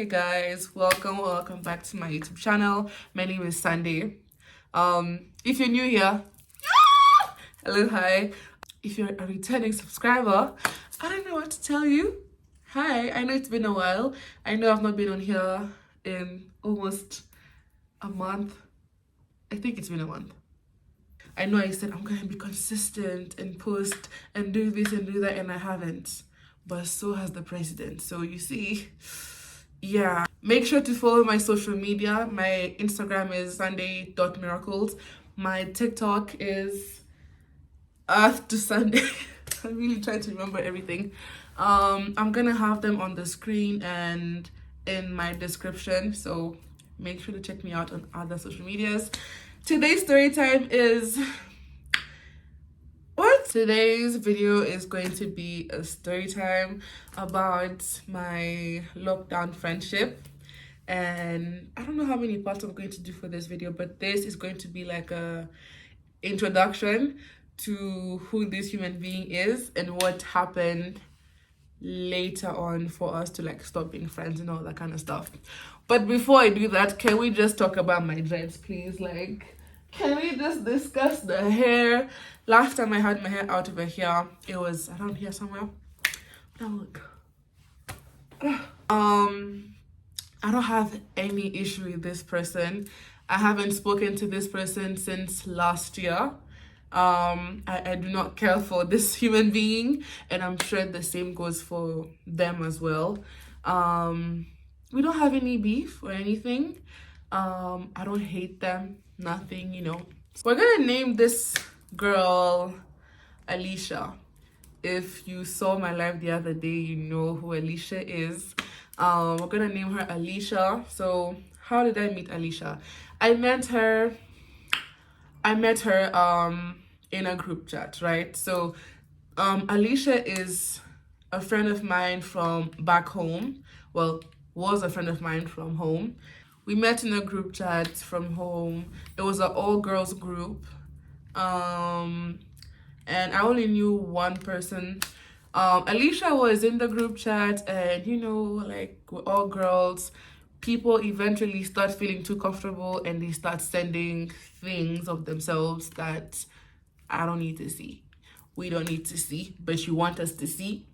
Hey guys, welcome back to my YouTube channel. My name is Sunday. If you're new here, hello, hi. If you're a returning subscriber, I don't know what to tell you. Hi, I know it's been a while. I know I've not been on here in almost a month. I think it's been a month. I know I said I'm gonna be consistent and post and do this and do that, and I haven't. But so has the president. So you see, yeah. Make sure to follow my social media. My Instagram is sunday.miracles. My TikTok is Earth to Sunday. I'm really trying to remember everything. I'm gonna have them on the screen and in my description. So make sure to check me out on other social medias. Today's story time is today's video is going to be a story time about my lockdown friendship, and I don't know how many parts I'm going to do for this video, but this is going to be like a introduction to who this human being is and what happened later on for us to like stop being friends and all that kind of stuff. But before I do that, can we just talk about my dreads, please? Like, can we just discuss the hair? Last time I had my hair out over here, it was around here somewhere. Now look. I don't have any issue with this person. I haven't spoken to this person since last year. I do not care for this human being, and I'm sure the same goes for them as well. We don't have any beef or anything. I don't hate them, nothing, you know. We're gonna name this girl Alicia. If you saw my live the other day, you know who Alicia is. We're gonna name her Alicia. So how did I meet Alicia? I met her in a group chat, right? So Alicia is a friend of mine from back home. Well, was a friend of mine from home. We met in a group chat from home. It was an all-girls group. And I only knew one person. Alicia was in the group chat, and you know, like we're all girls, people eventually start feeling too comfortable and they start sending things of themselves that I don't need to see. We don't need to see, but you want us to see.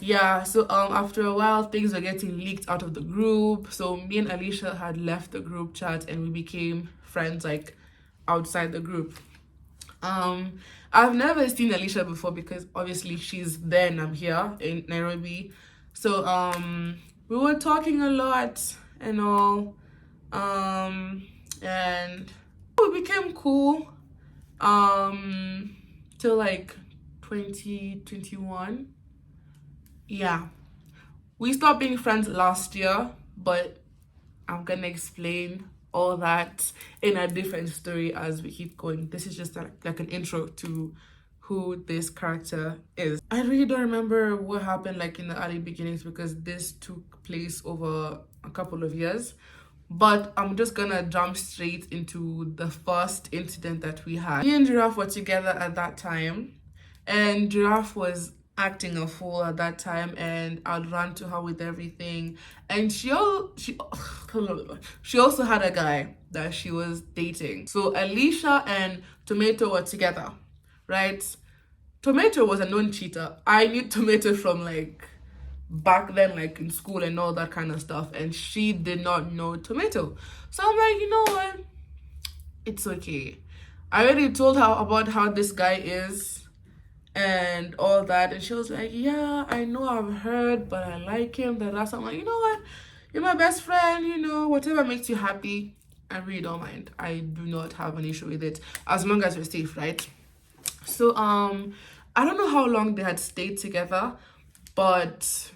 Yeah, so after a while things were getting leaked out of the group. So me and Alicia had left the group chat and we became friends like outside the group. I've never seen Alicia before because obviously she's there and I'm here in Nairobi. So we were talking a lot and all. And we became cool till like 2021. Yeah, we stopped being friends last year, but I'm gonna explain all that in a different story as we keep going. This is just like an intro to who this character is. I really don't remember what happened like in the early beginnings because this took place over a couple of years, but I'm just gonna jump straight into the first incident that we had. Me and Giraffe were together at that time, and Giraffe was acting a fool at that time, and I'd run to her with everything. And she also had a guy that she was dating. So Alicia and Tomato were together, right? Tomato was a known cheater. I knew Tomato from like back then, like in school and all that kind of stuff, and she did not know Tomato. So I'm like, you know what? It's okay. I already told her about how this guy is and all that, and she was like, yeah, I know, I've heard, but I like him. That's I'm like, you know what, you're my best friend, you know, whatever makes you happy, I really don't mind. I do not have an issue with it as long as we're safe, right? So I don't know how long they had stayed together, but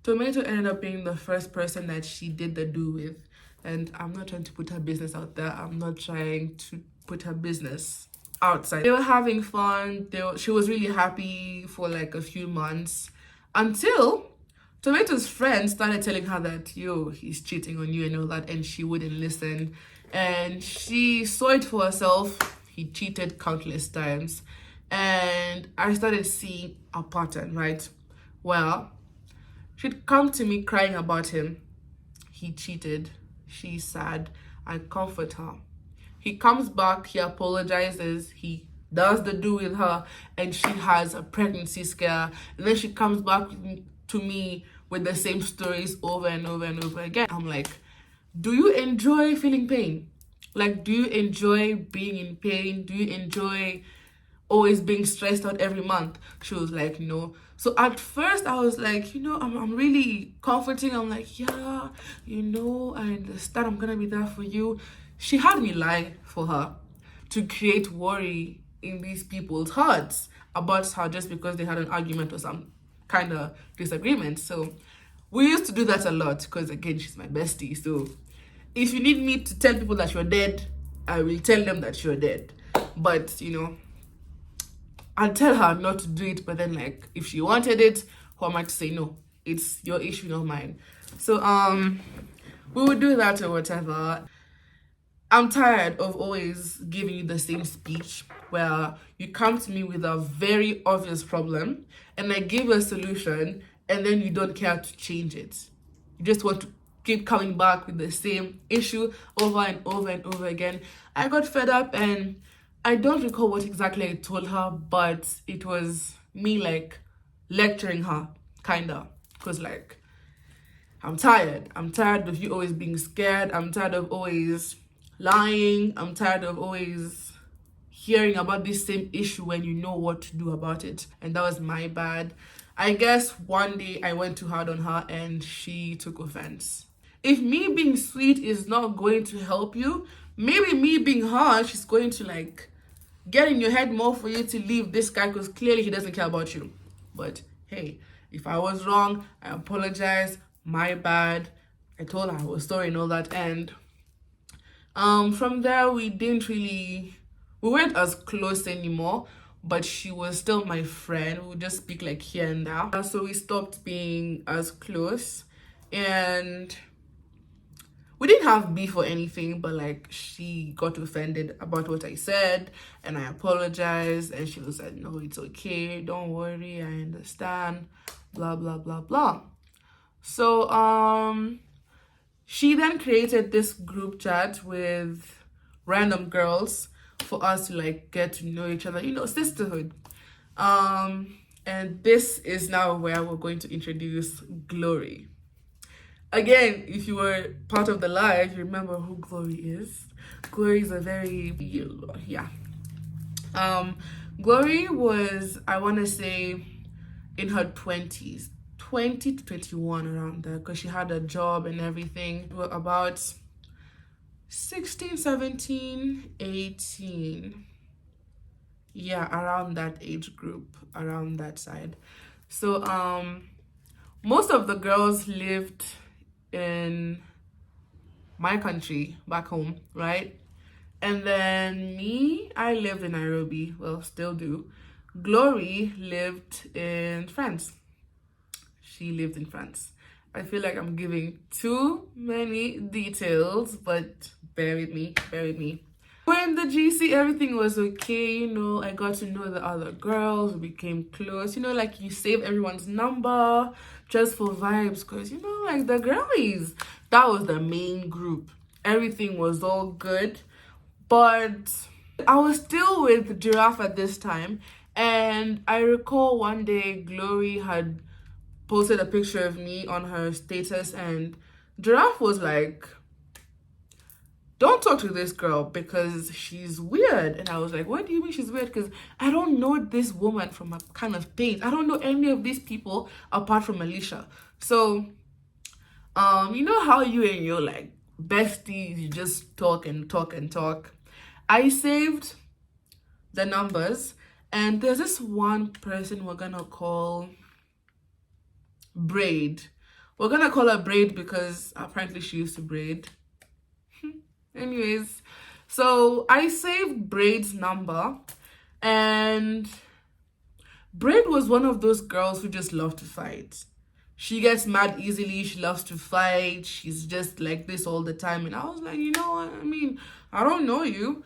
Tomato ended up being the first person that she did the do with. And I'm not trying to put her business out there. I'm not trying to put her business outside. They were having fun. She was really happy for like a few months until Tomato's friends started telling her that, yo, he's cheating on you and all that, and she wouldn't listen. And she saw it for herself. He cheated countless times. And I started seeing a pattern, right? Well, She'd come to me crying about him. He cheated. She's sad. I comfort her. He comes back, he apologizes, he does the do with her, and she has a pregnancy scare. And then she comes back to me with the same stories over and over and over again. I'm like, do you enjoy feeling pain? Like, do you enjoy being in pain? Do you enjoy always being stressed out every month? She was like, no. So at first I was like, I'm really comforting. I'm like, yeah, I understand. I'm gonna be there for you. She had me lie for her to create worry in these people's hearts about her just because they had an argument or some kind of disagreement. So we used to do that a lot because, again, she's my bestie. So if you need me to tell people that you're dead, I will tell them that you're dead. But, I'll tell her not to do it. But then, like, if she wanted it, who am I to say no? It's your issue, not mine. So we would do that or whatever. I'm tired of always giving you the same speech where you come to me with a very obvious problem and I give you a solution and then you don't care to change it. You just want to keep coming back with the same issue over and over and over again. I got fed up and I don't recall what exactly I told her, but it was me like lecturing her, kinda. Because like, I'm tired. I'm tired of you always being scared. I'm tired of always lying. I'm tired of always hearing about this same issue when you know what to do about it. And that was my bad. I guess one day I went too hard on her and she took offense. If me being sweet is not going to help you, maybe me being harsh is going to like get in your head more for you to leave this guy because clearly he doesn't care about you. But hey, if I was wrong, I apologize. My bad. I told her I was sorry and all that. And from there, we weren't as close anymore, but she was still my friend. We would just speak like here and there. So we stopped being as close and we didn't have beef or anything, but like she got offended about what I said and I apologized and she was like, no, it's okay. Don't worry. I understand. Blah, blah, blah, blah. So, she then created this group chat with random girls for us to like get to know each other, sisterhood. And this is now where we're going to introduce Glory. Again, if you were part of the live, you remember who Glory is. Glory is a very, Glory was, I want to say, in her 20s. 20 to 21 around there because she had a job and everything. We were about 16, 17, 18. Yeah, around that age group, around that side. So most of the girls lived in my country back home, right? And then me, I lived in Nairobi, well, still do. Glory lived in France. She lived in France. I feel like I'm giving too many details, but bear with me. When the GC, everything was okay, I got to know the other girls, we became close, like you save everyone's number just for vibes, because, like the girlies, that was the main group. Everything was all good, but I was still with Giraffe at this time, and I recall one day Glory had posted a picture of me on her status and Giraffe was like, don't talk to this girl because she's weird. And I was like, what do you mean she's weird? Because I don't know this woman from a kind of page. I don't know any of these people apart from Alicia. So, you know how you and your like besties, you just talk and talk and talk. I saved the numbers and there's this one person we're gonna call Braid. We're gonna call her Braid because apparently she used to braid. Anyways, so I saved Braid's number and Braid was one of those girls who just love to fight. She gets mad easily, she loves to fight, she's just like this all the time. And I was like, you know what, I don't know you.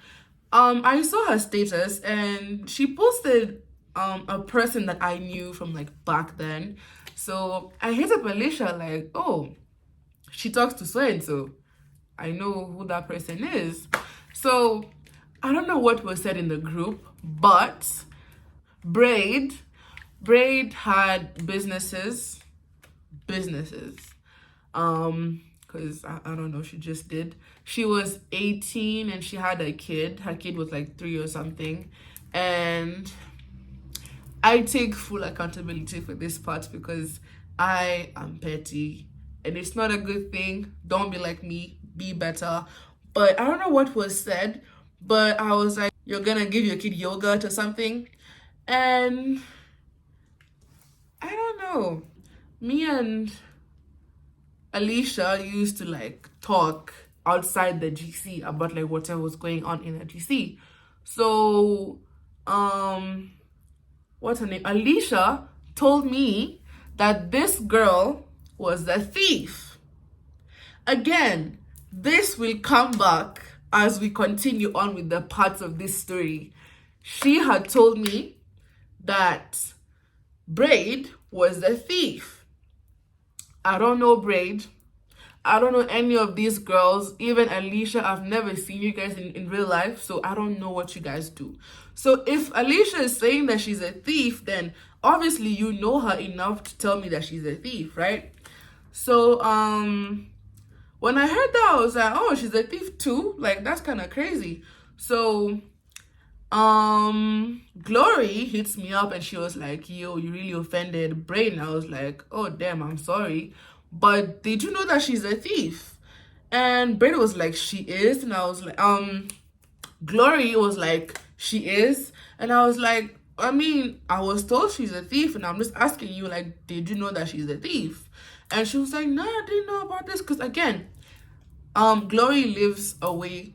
I saw her status and she posted a person that I knew from like back then. So I hit up Alicia like, oh, she talks to so and so. I know who that person is. So I don't know what was said in the group, but Braid had businesses. Because I don't know, she just did. She was 18 and she had a kid. Her kid was like 3 or something. And I take full accountability for this part because I am petty. And it's not a good thing. Don't be like me. Be better. But I don't know what was said. But I was like, you're gonna give your kid yogurt or something. And I don't know. Me and Alicia used to like talk outside the GC about like whatever was going on in the GC. So, what's her name? Alicia told me that this girl was the thief. Again, this will come back as we continue on with the parts of this story. She had told me that Braid was the thief. I don't know Braid. I don't know any of these girls. Even Alicia, I've never seen you guys in real life, so I don't know what you guys do. So if Alicia is saying that she's a thief, then obviously you know her enough to tell me that she's a thief, right? So when I heard that, I was like, oh, she's a thief too? Like, that's kind of crazy. So Glory hits me up and she was like, yo, you really offended Brain. I was like, oh damn, I'm sorry, but did you know that she's a thief? And Brain was like, she is. And I was like, Glory was like, she is. And I was like, I mean, I was told she's a thief, and I'm just asking you, like, did you know that she's a thief? And she was like, no, I didn't know about this. Because again, Glory lives away.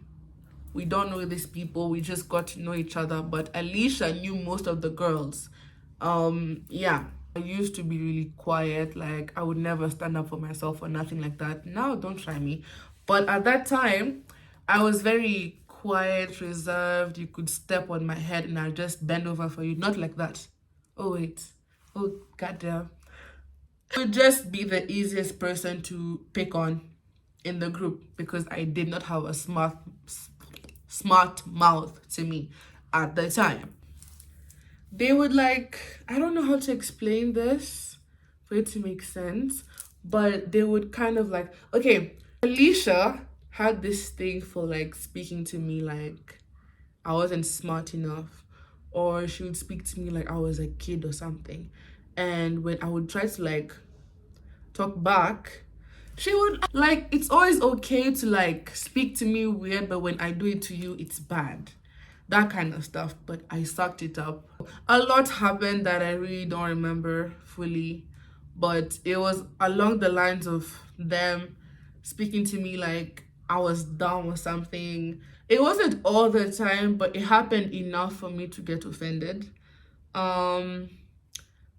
We don't know these people. We just got to know each other. But Alicia knew most of the girls. Yeah. I used to be really quiet. Like, I would never stand up for myself or nothing like that. Now, don't try me. But at that time, I was very quiet, reserved. You could step on my head and I'll just bend over for you. Not like that. Oh, wait. Oh, goddamn. I would just be the easiest person to pick on in the group because I did not have a smart mouth to me at the time. They would like, I don't know how to explain this for it to make sense, but they would kind of like, okay, Alicia had this thing for like speaking to me like I wasn't smart enough, or she would speak to me like I was a kid or something. And when I would try to like talk back, she would like, it's always okay to like speak to me weird, but when I do it to you, it's bad. That kind of stuff. But I sucked it up. A lot happened that I really don't remember fully, but it was along the lines of them speaking to me like I was dumb or something. It wasn't all the time, but it happened enough for me to get offended.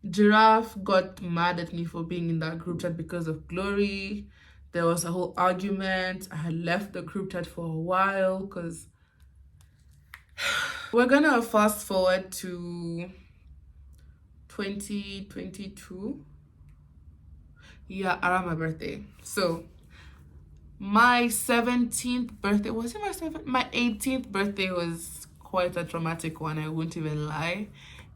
Giraffe got mad at me for being in that group chat because of Glory. There was a whole argument. I had left the group chat for a while because we're gonna fast forward to 2022. Yeah, around my birthday. So my 17th birthday, was it my 7th? My 18th birthday was quite a traumatic one, I won't even lie.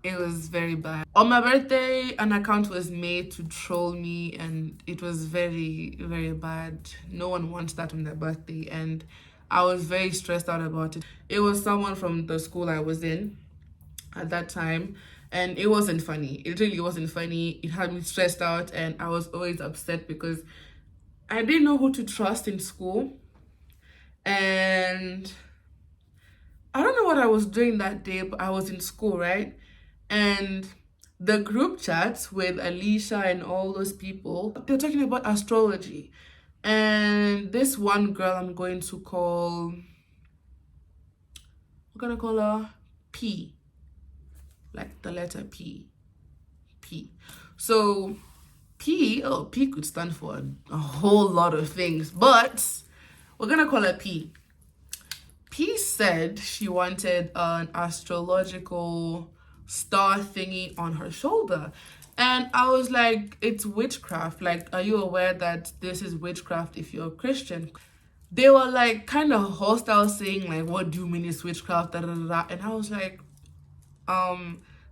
It was very bad. On my birthday, an account was made to troll me, and it was very, very bad. No one wants that on their birthday, and I was very stressed out about it. It was someone from the school I was in at that time, and it wasn't funny. It really wasn't funny. It had me stressed out, and I was always upset because I didn't know who to trust in school. And I don't know what I was doing that day, but I was in school, right? And the group chats with Alicia and all those people, they're talking about astrology. And this one girl I'm going to call, we're gonna call her P, like the letter P. So P could stand for a whole lot of things, but we're gonna call her P. P said she wanted an astrological star thingy on her shoulder. And I was like, it's witchcraft. Like, are you aware that this is witchcraft if you're a Christian? They were like kind of hostile, saying like, what do you mean it's witchcraft? Da, da, da, da. And I was like,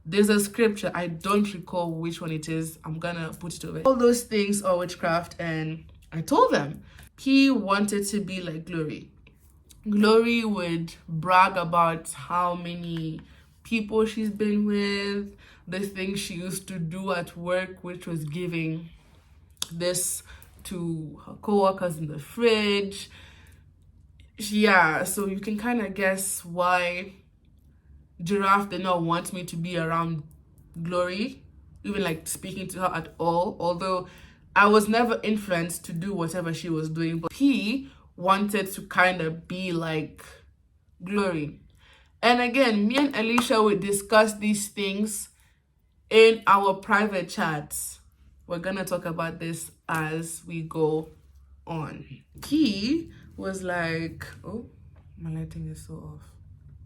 there's a scripture, I don't recall which one it is, I'm gonna put it over. All those things are witchcraft. And I told them he wanted to be like Glory. Glory would brag about how many people she's been with, the things she used to do at work, which was giving this to her co-workers in the fridge. Yeah, so you can kind of guess why Giraffe did not want me to be around Glory, even like speaking to her at all, although I was never influenced to do whatever she was doing. But P wanted to kind of be like Glory. And again, me and Alicia would discuss these things in our private chats. We're gonna talk about this as we go on. P was like, oh, my lighting is so off.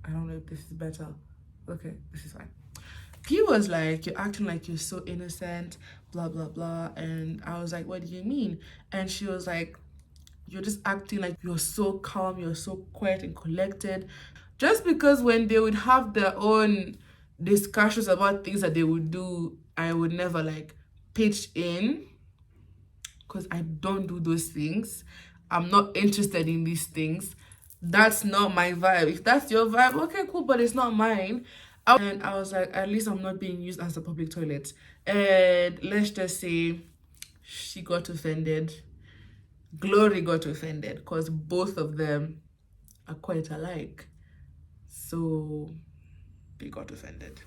I don't know if this is better. Okay, this is fine. P was like, you're acting like you're so innocent, blah, blah, blah. And I was like, what do you mean? And she was like, you're just acting like you're so calm, you're so quiet and collected. Just because when they would have their own discussions about things that they would do, I would never like pitch in, because I don't do those things. I'm not interested in these things. That's not my vibe. If that's your vibe, okay, cool, but it's not mine. And I was like, at least I'm not being used as a public toilet. And let's just say she got offended. Glory got offended because both of them are quite alike. So they got offended.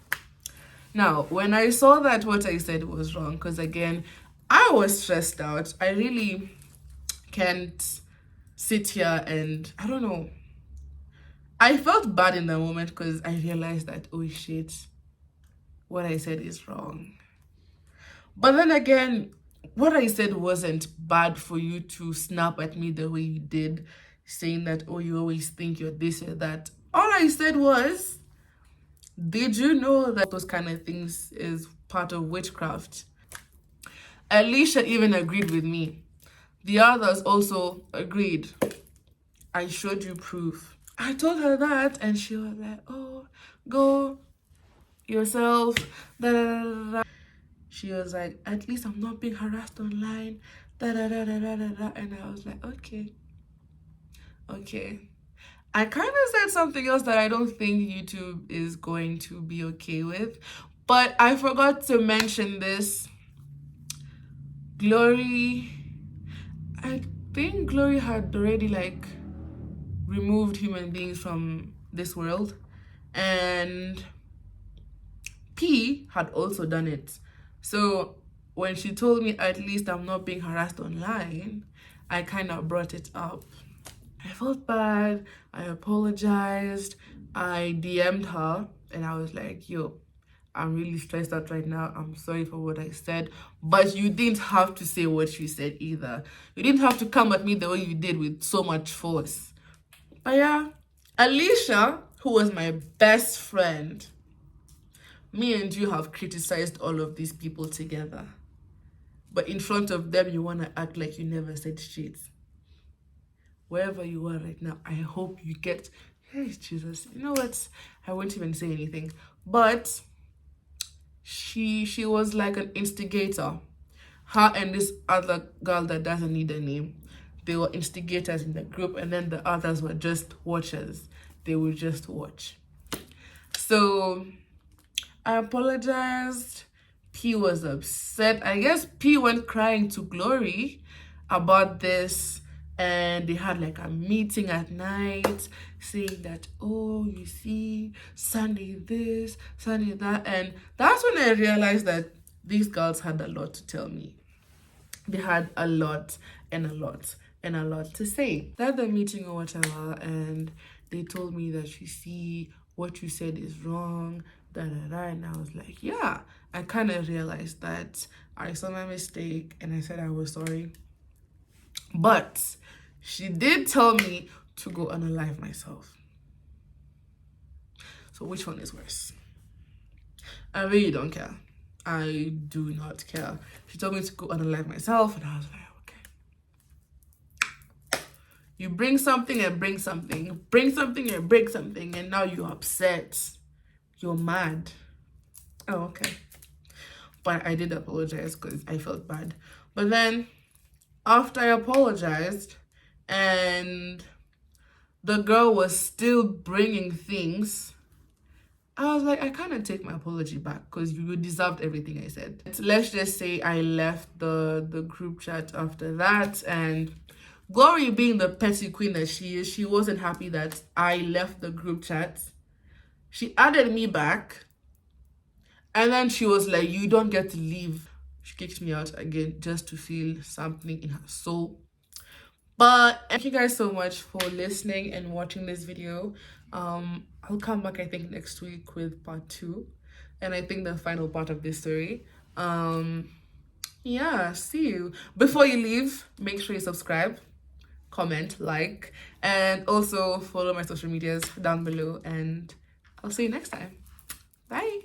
Now, when I saw that what I said was wrong, because again, I was stressed out. I really can't sit here and, I don't know. I felt bad in the moment because I realized that, oh shit, what I said is wrong. But then again, what I said wasn't bad for you to snap at me the way you did, saying that, oh, you always think you're this or that. All I said was, did you know that those kind of things is part of witchcraft? Alicia even agreed with me. The others also agreed. I showed you proof. I told her that and she was like, oh, go yourself. Da, da, da, da, da. She was like, at least I'm not being harassed online. Da, da, da, da, da, da, da. And I was like, okay. I kind of said something else that I don't think YouTube is going to be okay with. But I forgot to mention this. Glory, I think Glory had already like removed human beings from this world, and P had also done it. So when she told me at least I'm not being harassed online, I kind of brought it up. I felt bad, I apologized, I DM'd her and I was like, yo, I'm really stressed out right now. I'm sorry for what I said. But you didn't have to say what you said either. You didn't have to come at me the way you did with so much force. But yeah, Alicia, who was my best friend, me and you have criticized all of these people together. But in front of them, you want to act like you never said shit. Wherever you are right now, I hope you get, hey, Jesus, you know what? I won't even say anything. But she was like an instigator. Her and this other girl that doesn't need a name, they were instigators in the group, and then the others were just watchers. They would just watch. So I apologized. P was upset. I guess P went crying to Glory about this, and they had like a meeting at night saying that, oh, you see, Sunday this, Sunday that. And that's when I realized that these girls had a lot to tell me. They had a lot and a lot and a lot to say. They had the meeting or whatever, and they told me that, you see, what you said is wrong, da da da. And I was like, yeah. I kind of realized that I saw my mistake and I said I was sorry. But she did tell me to go unalive myself. So which one is worse? I really don't care. I do not care. She told me to go unalive myself, and I was like, okay. You bring something and bring something, bring something and break something, and now you're upset. You're mad. Oh, okay. But I did apologize because I felt bad. But then, after I apologized, and the girl was still bringing things, I was like, I kind of take my apology back because you deserved everything I said. Let's just say I left the group chat after that, and Glory, being the petty queen that she is, she wasn't happy that I left the group chat. She added me back, and then she was like, you don't get to leave. She kicked me out again just to feel something in her soul. But thank you guys so much for listening and watching this video. I'll come back, I think, next week with part 2, and I think the final part of this story. Yeah, see you. Before you leave, make sure you subscribe, comment, like, and also follow my social medias down below, and I'll see you next time. Bye.